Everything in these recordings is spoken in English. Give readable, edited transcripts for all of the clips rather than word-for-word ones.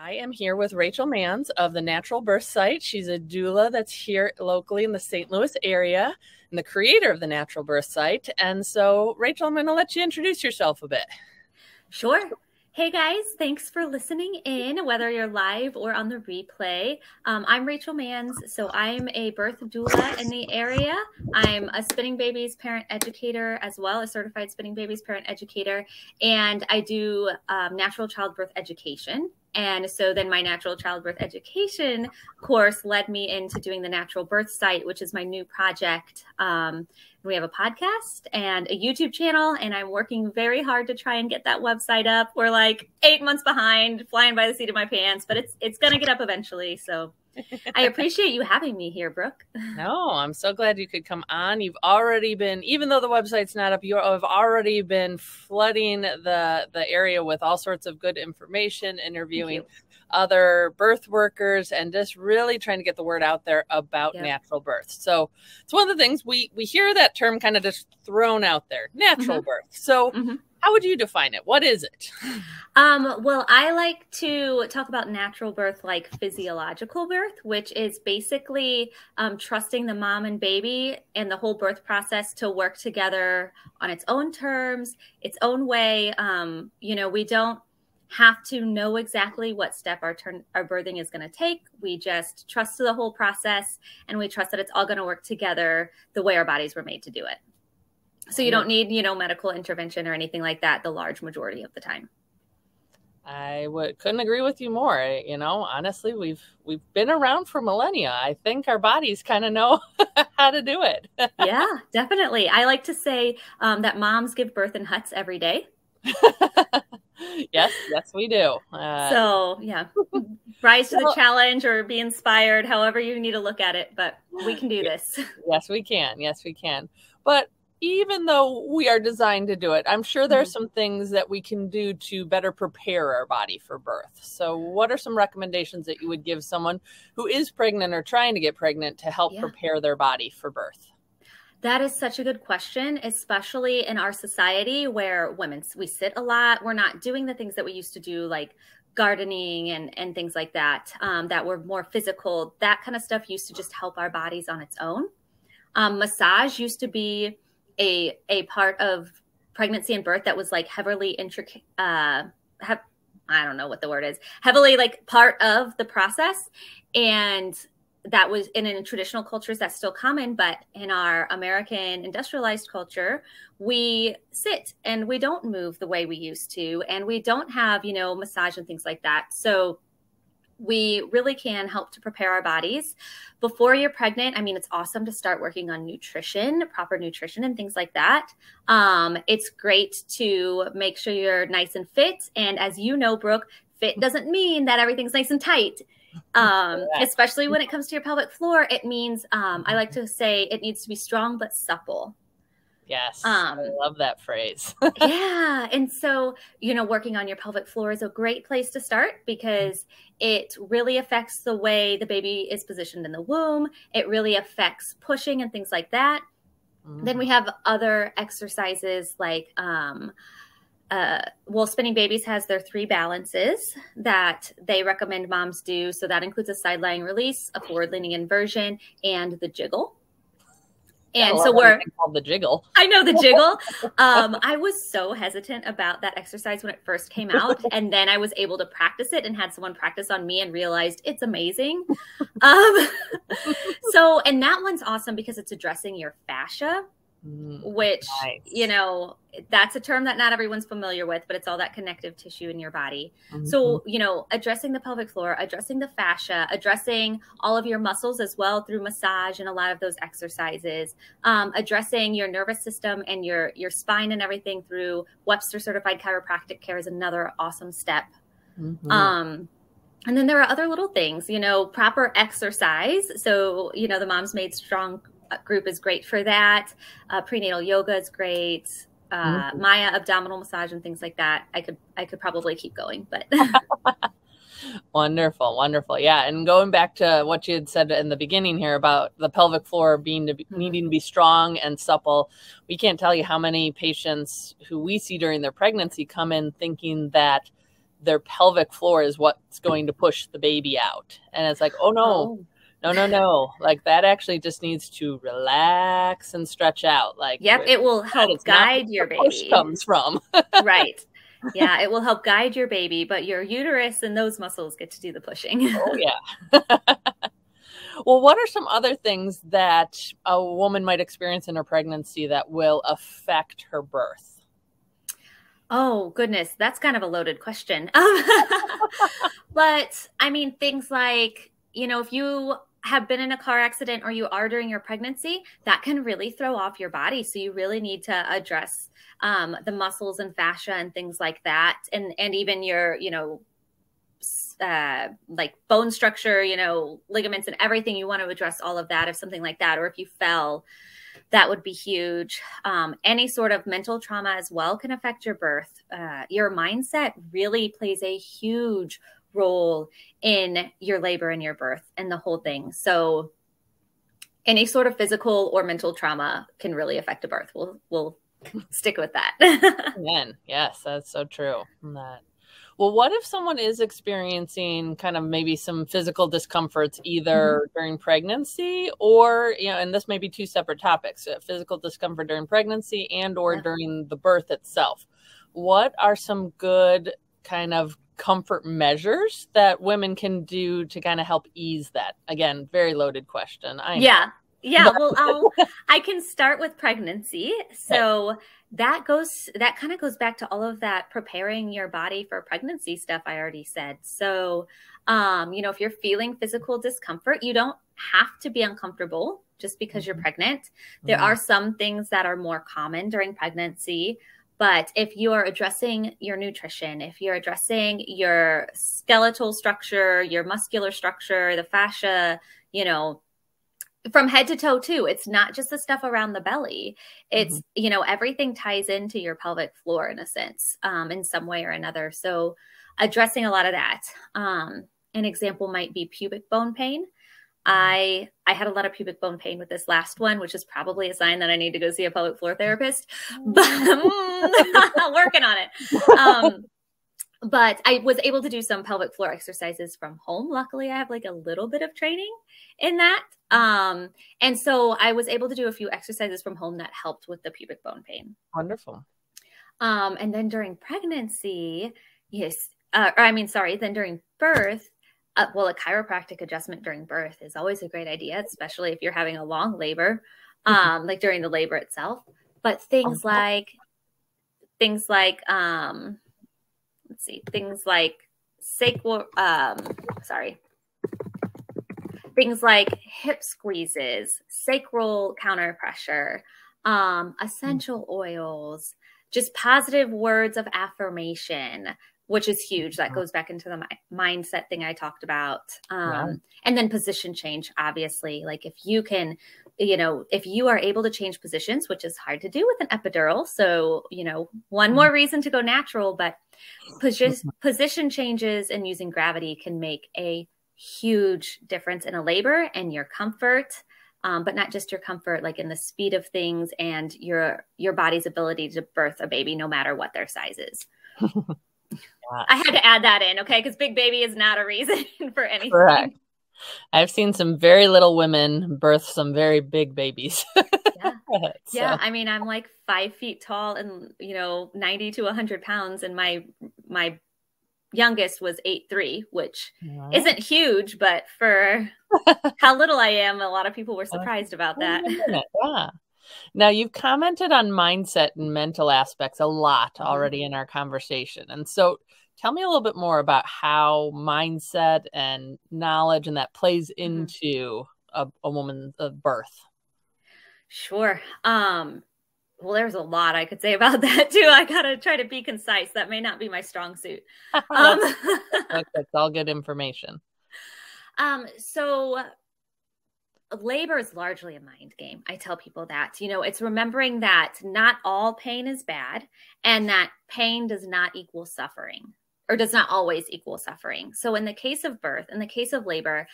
I am here with Rachel Manns of the Natural Birth Site. She's a doula that's here locally in the St. Louis area and the creator of the Natural Birth Site. And so, Rachel, I'm going to let you introduce yourself a bit. Sure. Hey guys, thanks for listening in, whether you're live or on the replay. I'm Rachel Manns, so I'm a birth doula in the area. I'm a Spinning Babies parent educator as well, a certified Spinning Babies parent educator, and I do natural childbirth education. And so then my natural childbirth education course led me into doing the Natural Birth Site, which is my new project. We have a podcast and a YouTube channel, and I'm working very hard to try and get that website up. We're like 8 months behind, flying by the seat of my pants, but it's going to get up eventually. So I appreciate you having me here, Brooke. No, I'm so glad you could come on. You've already been, even though the website's not up, you have already been flooding the area with all sorts of good information, interviewing other birth workers, and just really trying to get the word out there about natural birth. So it's one of the things we hear that term kind of just thrown out there, natural birth. So how would you define it? What is it? Well, I like to talk about natural birth like physiological birth, which is basically trusting the mom and baby and the whole birth process to work together on its own terms, its own way. We don't have to know exactly what step our birthing is going to take. We just trust the whole process, and we trust that it's all going to work together the way our bodies were made to do it. So you don't need, medical intervention or anything like that the large majority of the time. I couldn't agree with you more. Honestly, we've been around for millennia. I think our bodies kind of know how to do it. Yeah, definitely. I like to say that moms give birth in huts every day. Yes, we do. So yeah, rise to the challenge or be inspired, however you need to look at it, but we can do this. Yes, we can. Yes, we can. But even though we are designed to do it, I'm sure there are some things that we can do to better prepare our body for birth. So what are some recommendations that you would give someone who is pregnant or trying to get pregnant to help prepare their body for birth? That is such a good question, especially in our society where we sit a lot. We're not doing the things that we used to do, like gardening and things like that, that were more physical. That kind of stuff used to just help our bodies on its own. Massage used to be a part of pregnancy and birth that was like heavily intricate. I don't know what the word is. Heavily like part of the process, and that was in traditional cultures that's still common, but in our American industrialized culture, we sit and we don't move the way we used to, and we don't have, massage and things like that. So we really can help to prepare our bodies before you're pregnant. I mean, it's awesome to start working on nutrition, proper nutrition and things like that. It's great to make sure you're nice and fit. And as you know, Brooke, fit doesn't mean that everything's nice and tight. Especially when it comes to your pelvic floor, it means, I like to say it needs to be strong, but supple. Yes. I love that phrase. Yeah. And so, working on your pelvic floor is a great place to start because it really affects the way the baby is positioned in the womb. It really affects pushing and things like that. Then we have other exercises like, Spinning Babies has their 3 balances that they recommend moms do. So that includes a side lying release, a forward leaning inversion, and the jiggle. And so we're called the jiggle. I know the jiggle. I was so hesitant about that exercise when it first came out. And then I was able to practice it and had someone practice on me and realized it's amazing. And that one's awesome because it's addressing your fascia, which, that's a term that not everyone's familiar with, but it's all that connective tissue in your body. So, addressing the pelvic floor, addressing the fascia, addressing all of your muscles as well through massage and a lot of those exercises, addressing your nervous system and your spine and everything through Webster certified chiropractic care is another awesome step. And then there are other little things, proper exercise. So, the Moms Made Strong group is great for that. Prenatal yoga is great. Maya abdominal massage and things like that. I could probably keep going, but Wonderful. Yeah. And going back to what you had said in the beginning here about the pelvic floor needing to be strong and supple, we can't tell you how many patients who we see during their pregnancy come in thinking that their pelvic floor is what's going to push the baby out. And it's like, oh no. No. Like that actually just needs to relax and stretch out. Like, yep, it will help guide your baby. Push comes from. Right. Yeah, it will help guide your baby, but your uterus and those muscles get to do the pushing. Oh yeah. Well, what are some other things that a woman might experience in her pregnancy that will affect her birth? Oh, goodness. That's kind of a loaded question. But I mean, things like, if you have been in a car accident or you are during your pregnancy, that can really throw off your body. So you really need to address the muscles and fascia and things like that. And even your, like bone structure, ligaments and everything. You want to address all of that if something like that, or if you fell, that would be huge. Any sort of mental trauma as well can affect your birth. Your mindset really plays a huge role in your labor and your birth and the whole thing. So any sort of physical or mental trauma can really affect a birth. We'll stick with that. Amen. Yes, that's so true. Well, what if someone is experiencing kind of maybe some physical discomforts either during pregnancy or, and this may be two separate topics, physical discomfort during pregnancy and or during the birth itself. What are some good kind of comfort measures that women can do to kind of help ease that? Again, very loaded question. Yeah. Well, I can start with pregnancy. So that kind of goes back to all of that preparing your body for pregnancy stuff I already said. So, if you're feeling physical discomfort, you don't have to be uncomfortable just because you're pregnant. There are some things that are more common during pregnancy, but if you are addressing your nutrition, if you're addressing your skeletal structure, your muscular structure, the fascia, from head to toe too. It's not just the stuff around the belly. It's, everything ties into your pelvic floor in a sense, in some way or another. So addressing a lot of that. An example might be pubic bone pain. I had a lot of pubic bone pain with this last one, which is probably a sign that I need to go see a pelvic floor therapist, but working on it. But I was able to do some pelvic floor exercises from home. Luckily, I have like a little bit of training in that. And so I was able to do a few exercises from home that helped with the pubic bone pain. Wonderful. And then during pregnancy, then during birth, a chiropractic adjustment during birth is always a great idea, especially if you're having a long labor, like during the labor itself. But things like things like hip squeezes, sacral counter pressure, essential oils, just positive words of affirmation, which is huge. That goes back into the mindset thing I talked about. And then position change, obviously, like if you can, if you are able to change positions, which is hard to do with an epidural. So, one more reason to go natural, but position changes and using gravity can make a huge difference in a labor and your comfort, but not just your comfort, like in the speed of things and your body's ability to birth a baby, no matter what their size is. I had to add that in, okay? Because big baby is not a reason for anything. Correct. I've seen some very little women birth some very big babies. Yeah. I mean, I'm like 5 feet tall and, 90 to 100 pounds. And my youngest was 8'3", which isn't huge, but for how little I am, a lot of people were surprised about that. Yeah. Now, you've commented on mindset and mental aspects a lot already in our conversation. And so tell me a little bit more about how mindset and knowledge and that plays into a woman's birth. Sure. Well, there's a lot I could say about that too. I got to try to be concise. That may not be my strong suit. That's all good information. So labor is largely a mind game. I tell people that, it's remembering that not all pain is bad and that pain does not equal suffering. or does not always equal suffering. So in the case of birth, in the case of labor,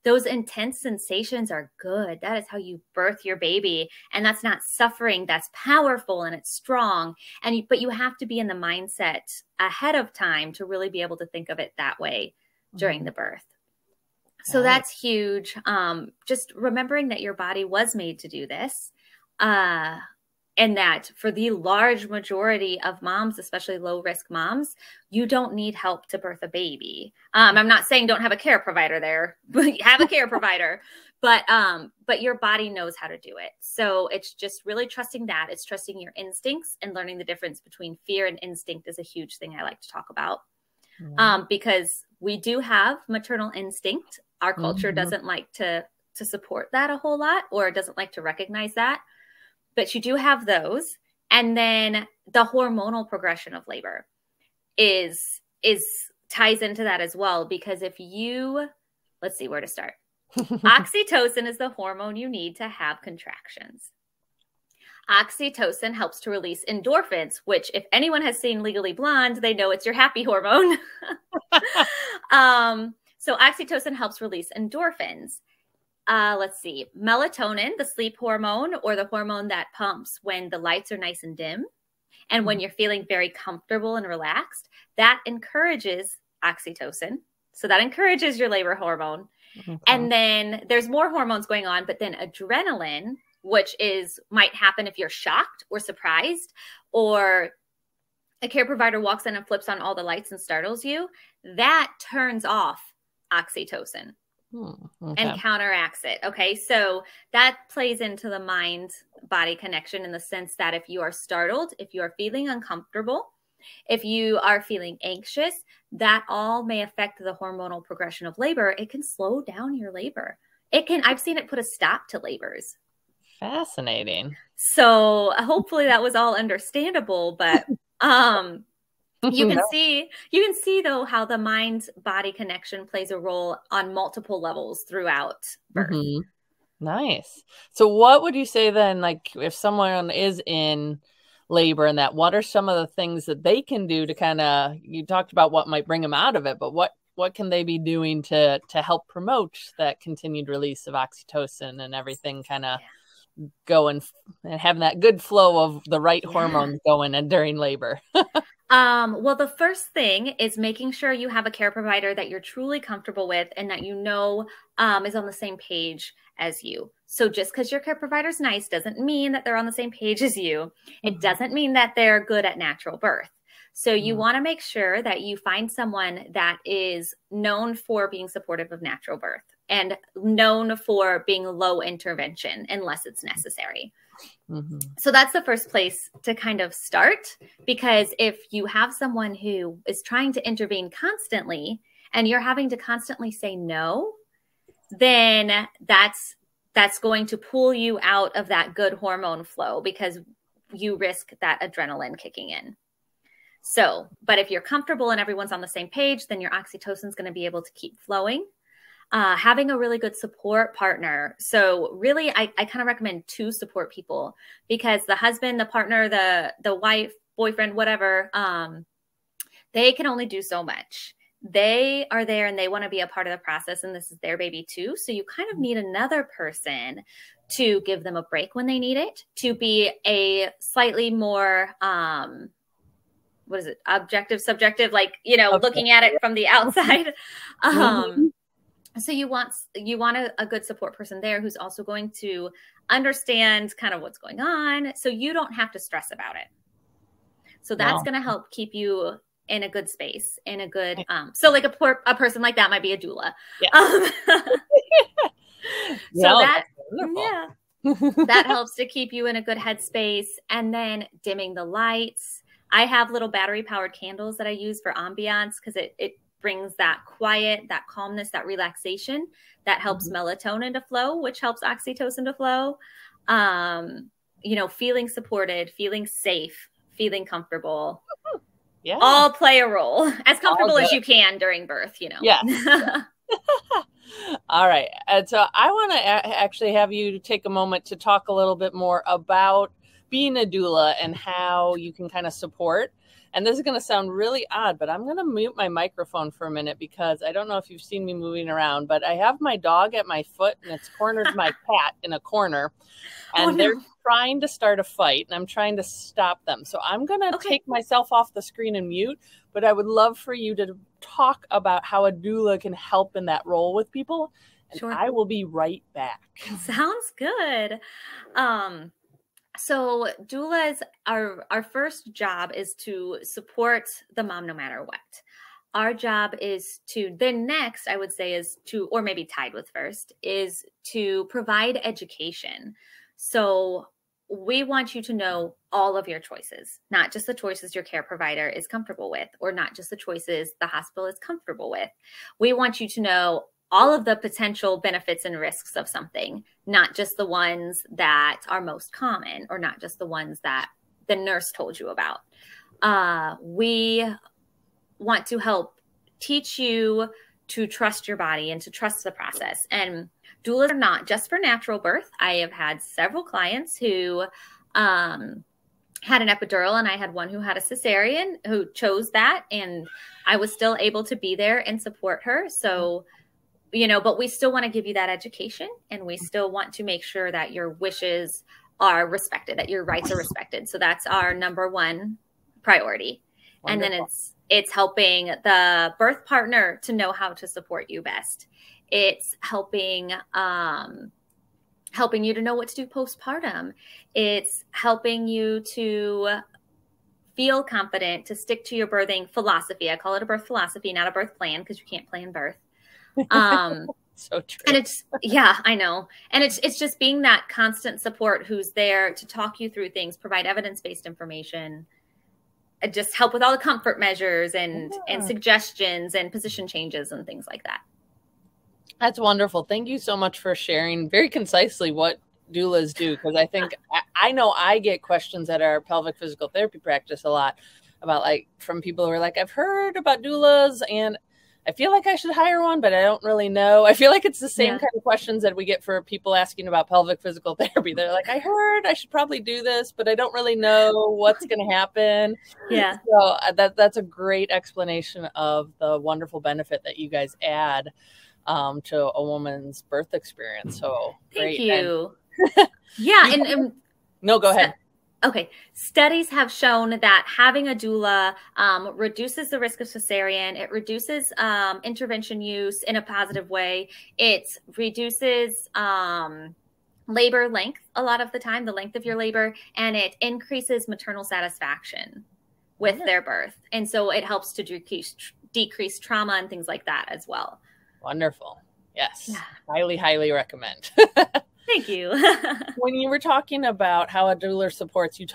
those intense sensations are good. That is how you birth your baby. And that's not suffering. That's powerful and it's strong. But you have to be in the mindset ahead of time to really be able to think of it that way during the birth. So that's huge. Just remembering that your body was made to do this. And that for the large majority of moms, especially low risk moms, you don't need help to birth a baby. I'm not saying don't have a care provider there, but have a care provider, but your body knows how to do it. So it's just really trusting that. It's trusting your instincts and learning the difference between fear and instinct is a huge thing I like to talk about. Because we do have maternal instinct. Our culture doesn't like to support that a whole lot, or doesn't like to recognize that. But you do have those. And then the hormonal progression of labor ties into that as well. Because let's see where to start. Oxytocin is the hormone you need to have contractions. Oxytocin helps to release endorphins, which if anyone has seen Legally Blonde, they know it's your happy hormone. So oxytocin helps release endorphins. Let's see, melatonin, the sleep hormone, or the hormone that pumps when the lights are nice and dim and when you're feeling very comfortable and relaxed, that encourages oxytocin. So that encourages your labor hormone. And then there's more hormones going on, but then adrenaline, which might happen if you're shocked or surprised, or a care provider walks in and flips on all the lights and startles you, that turns off oxytocin. And counteracts it. Okay. So that plays into the mind body connection in the sense that if you are startled, if you are feeling uncomfortable, if you are feeling anxious, that all may affect the hormonal progression of labor. It can slow down your labor. I've seen it put a stop to labors. Fascinating. So hopefully that was all understandable, but, you can see though how the mind body connection plays a role on multiple levels throughout birth. Nice. So what would you say then, like if someone is in labor and that, what are some of the things that they can do to you talked about what might bring them out of it, but what can they be doing to help promote that continued release of oxytocin and everything going and having that good flow of the right hormones going and during labor? Well, the first thing is making sure you have a care provider that you're truly comfortable with and that you know is on the same page as you. So just because your care provider is nice doesn't mean that they're on the same page as you. It doesn't mean that they're good at natural birth. So you want to make sure that you find someone that is known for being supportive of natural birth and known for being low intervention unless it's necessary. So that's the first place to kind of start, because if you have someone who is trying to intervene constantly and you're having to constantly say no, then that's going to pull you out of that good hormone flow because you risk that adrenaline kicking in. So, but if you're comfortable and everyone's on the same page, then your oxytocin is going to be able to keep flowing. Having a really good support partner. So really, I kind of recommend 2 support people, because the husband, the partner, the wife, boyfriend, whatever, they can only do so much. They are there and they want to be a part of the process, and this is their baby too. So you kind of need another person to give them a break when they need it, to be a slightly more, objective, subjective, like, looking at it from the outside. So you want a good support person there who's also going to understand kind of what's going on, so you don't have to stress about it. So that's going to help keep you in a good space, in a good, so like a person like that might be a doula. That helps to keep you in a good headspace. And then dimming the lights. I have little battery powered candles that I use for ambiance, because it brings that quiet, that calmness, that relaxation that helps melatonin to flow, which helps oxytocin to flow. Feeling supported, feeling safe, feeling comfortable. All play a role, as comfortable as you can during birth, All right. And so I want to actually have you take a moment to talk a little bit more about being a doula and how you can kind of support and this is going to sound really odd, but I'm going to mute my microphone for a minute because I don't know if you've seen me moving around, but I have my dog at my foot and it's cornered my cat in a corner, and they're trying to start a fight and I'm trying to stop them. So I'm going to take myself off the screen and mute, but I would love for you to talk about how a doula can help in that role with people. And I will be right back. Sounds good. So doulas, our first job is to support the mom no matter what. Our job is to, then next, I would say, is to, or maybe tied with first, is to provide education. So we want you to know all of your choices, not just the choices your care provider is comfortable with, or not just the choices the hospital is comfortable with. We want you to know all of the potential benefits and risks of something, not just the ones that are most common, or not just the ones that the nurse told you about. We want to help teach you to trust your body and to trust the process. And doulas are not just for natural birth. I have had several clients who had an epidural, and I had one who had a cesarean who chose that, and I was still able to be there and support her. So, you know, but we still want to give you that education, and we still want to make sure that your wishes are respected, that your rights are respected. So that's our number one priority. Wonderful. And then it's helping the birth partner to know how to support you best. It's helping helping you to know what to do postpartum. It's helping you to feel confident to stick to your birthing philosophy. I call it a birth philosophy, not a birth plan, because you can't plan birth. So true. And it's, yeah, I know. And it's just being that constant support who's there to talk you through things, provide evidence-based information, just help with all the comfort measures and suggestions and position changes and things like that. That's wonderful. Thank you so much for sharing very concisely what doulas do, because I think I know I get questions at our pelvic physical therapy practice a lot about, like, from people who are like, I've heard about doulas and I feel like I should hire one, but I don't really know. I feel like it's the same kind of questions that we get for people asking about pelvic physical therapy. They're like, I heard I should probably do this, but I don't really know what's going to happen. Yeah. So that's a great explanation of the wonderful benefit that you guys add to a woman's birth experience. So Thank great. you. Yeah. And no, go ahead. Okay. Studies have shown that having a doula reduces the risk of cesarean. It reduces intervention use in a positive way. It reduces labor length a lot of the time, the length of your labor, and it increases maternal satisfaction with their birth. And so it helps to decrease trauma and things like that as well. Wonderful. Yes. Yeah. Highly, highly recommend. Thank you. When you were talking about how a doula supports, you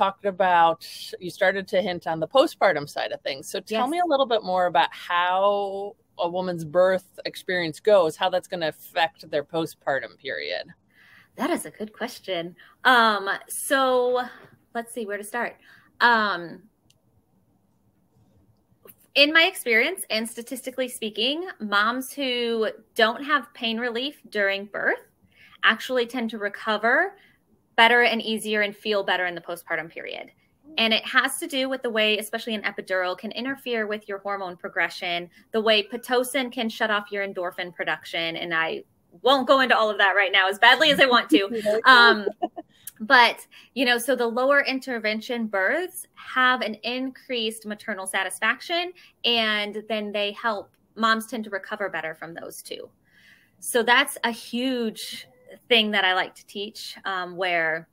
started to hint on the postpartum side of things. So tell me a little bit more about how a woman's birth experience goes, how that's going to affect their postpartum period. That is a good question. So let's see where to start. In my experience, and statistically speaking, moms who don't have pain relief during birth actually tend to recover better and easier and feel better in the postpartum period. And it has to do with the way, especially an epidural, can interfere with your hormone progression, the way Pitocin can shut off your endorphin production. And I won't go into all of that right now as badly as I want to. But, you know, so the lower intervention births have an increased maternal satisfaction, and then moms tend to recover better from those too. So that's a huge thing that I like to teach, where,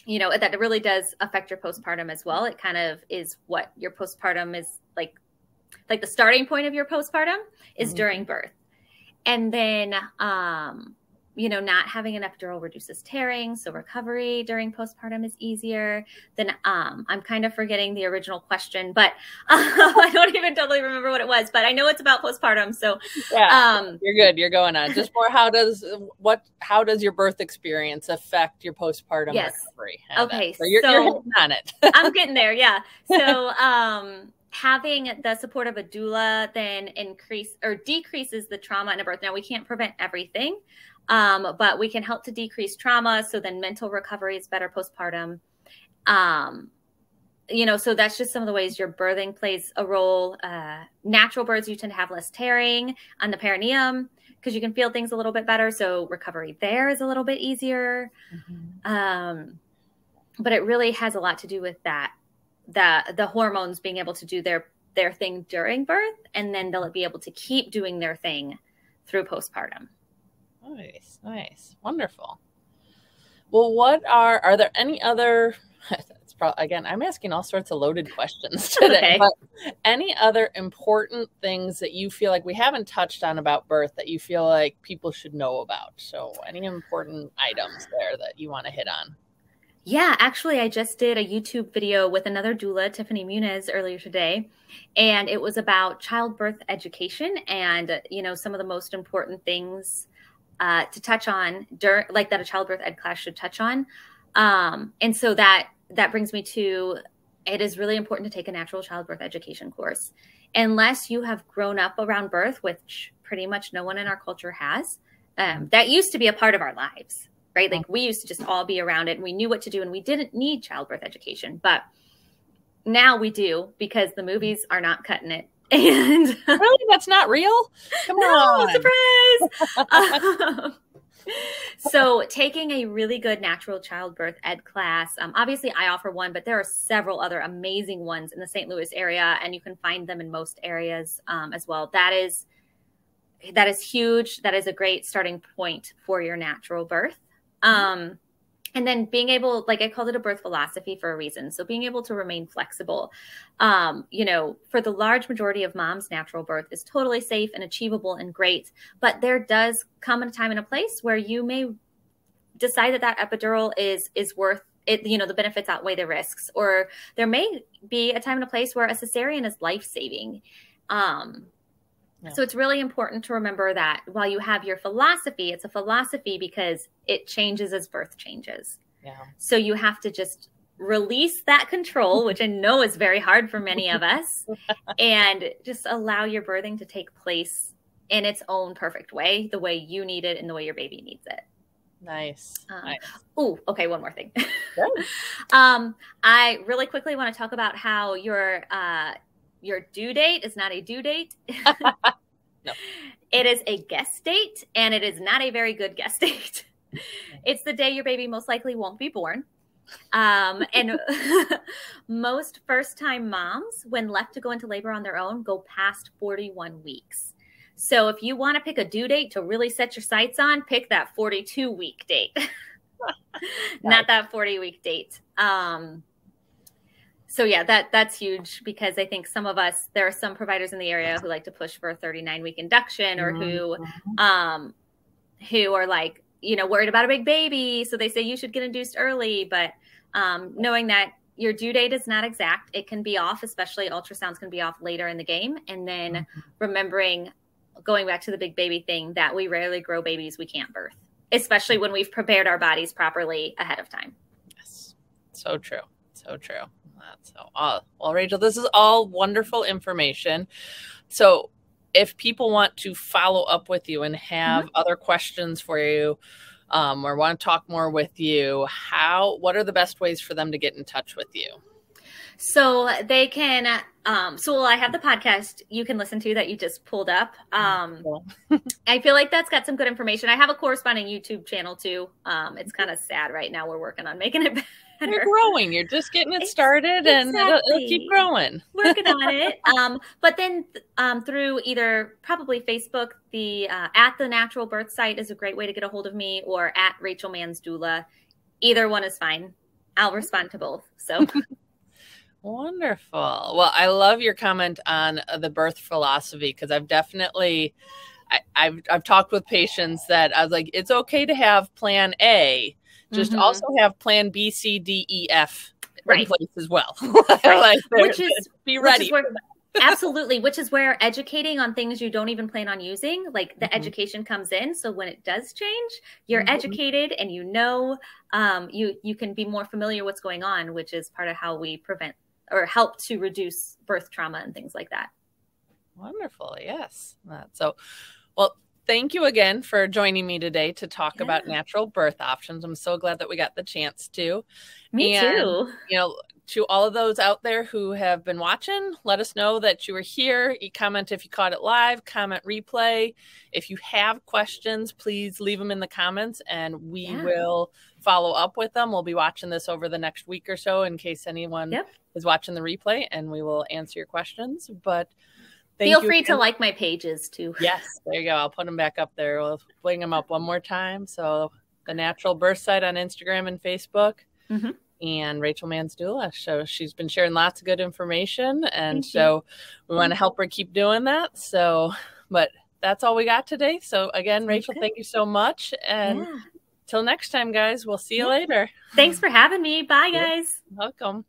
you know, that it really does affect your postpartum as well. It kind of is what your postpartum is like the starting point of your postpartum is during birth. And then, you know, not having an epidural reduces tearing. So recovery during postpartum is easier. Then I'm kind of forgetting the original question, but I don't even totally remember what it was, but I know it's about postpartum. So you're good. You're going on. Just more, how does your birth experience affect your postpartum recovery? Okay. So you're hitting on it. I'm getting there. Yeah. So having the support of a doula then decreases the trauma in a birth. Now, we can't prevent everything. But we can help to decrease trauma. So then mental recovery is better postpartum. so that's just some of the ways your birthing plays a role. Natural births, you tend to have less tearing on the perineum because you can feel things a little bit better. So recovery there is a little bit easier. But it really has a lot to do with that, the hormones being able to do their thing during birth, and then they'll be able to keep doing their thing through postpartum. Nice, nice, wonderful. Well, are there any other, again, I'm asking all sorts of loaded questions today, but any other important things that you feel like we haven't touched on about birth that you feel like people should know about? So any important items there that you want to hit on? Yeah, actually, I just did a YouTube video with another doula, Tiffany Muniz, earlier today, and it was about childbirth education and, some of the most important things to touch on like that a childbirth ed class should touch on. And so that brings me to, it is really important to take a natural childbirth education course. Unless you have grown up around birth, which pretty much no one in our culture has, that used to be a part of our lives, right? Like we used to just all be around it and we knew what to do and we didn't need childbirth education, but now we do because the movies are not cutting it. And really, that's not real? Come on. Surprise. So taking a really good natural childbirth ed class, obviously I offer one, but there are several other amazing ones in the St. Louis area, and you can find them in most areas as well. That is huge. That is a great starting point for your natural birth. And then being able, like I called it a birth philosophy for a reason. So being able to remain flexible, for the large majority of moms, natural birth is totally safe and achievable and great. But there does come a time and a place where you may decide that epidural is worth it. The benefits outweigh the risks, or there may be a time and a place where a cesarean is life-saving. So it's really important to remember that while you have your philosophy, it's a philosophy because it changes as birth changes. Yeah. So you have to just release that control, which I know is very hard for many of us, and just allow your birthing to take place in its own perfect way, the way you need it and the way your baby needs it. Nice. Nice. Oh, okay. One more thing. I really quickly want to talk about how your due date is not a due date. No. It is a guess date, and it is not a very good guess date. It's the day your baby most likely won't be born. And most first-time moms, when left to go into labor on their own, go past 41 weeks. So if you want to pick a due date to really set your sights on, pick that 42-week date, not that 40-week date. So yeah, that's huge, because I think some of us, there are some providers in the area who like to push for a 39-week induction, or who are like, worried about a big baby. So they say you should get induced early, but knowing that your due date is not exact, it can be off, especially ultrasounds can be off later in the game. And then remembering, going back to the big baby thing, that we rarely grow babies we can't birth, especially when we've prepared our bodies properly ahead of time. Yes. So true. So true. Well, Rachel, this is all wonderful information. So if people want to follow up with you and have other questions for you, or want to talk more with you, what are the best ways for them to get in touch with you? So they can, I have the podcast you can listen to that you just pulled up. I feel like that's got some good information. I have a corresponding YouTube channel too. It's kind of sad right now. We're working on making it better. You're growing. You're just getting it started, and it'll keep growing. Working on it. But then through either probably Facebook, the at the Natural Birth site is a great way to get a hold of me, or at Rachel Mann's Doula. Either one is fine. I'll respond to both. So. Wonderful. Well, I love your comment on the birth philosophy, because I've definitely, I've talked with patients that I was like, it's okay to have plan A, just also have plan B, C, D, E, F in place as well. Like, be ready. Absolutely. Which is where educating on things you don't even plan on using, like the education comes in. So when it does change, you're educated, and you can be more familiar what's going on, which is part of how we prevent or help to reduce birth trauma and things like that. Wonderful. Yes. Well, thank you again for joining me today to talk about natural birth options. I'm so glad that we got the chance to. Me too. to all of those out there who have been watching, let us know that you were here. You comment if you caught it live, comment replay. If you have questions, please leave them in the comments and we will follow up with them. We'll be watching this over the next week or so in case anyone is watching the replay, and we will answer your questions. But feel free to like my pages too. Yes, there you go. I'll put them back up there. We'll bring them up one more time. So the Natural Birth Site on Instagram and Facebook. And Rachel Mann's Doula. So she's been sharing lots of good information. And so we want to help her keep doing that. So, but that's all we got today. So again, Rachel, thank you so much. And till next time, guys, we'll see you later. Thanks for having me. Bye, guys. Welcome.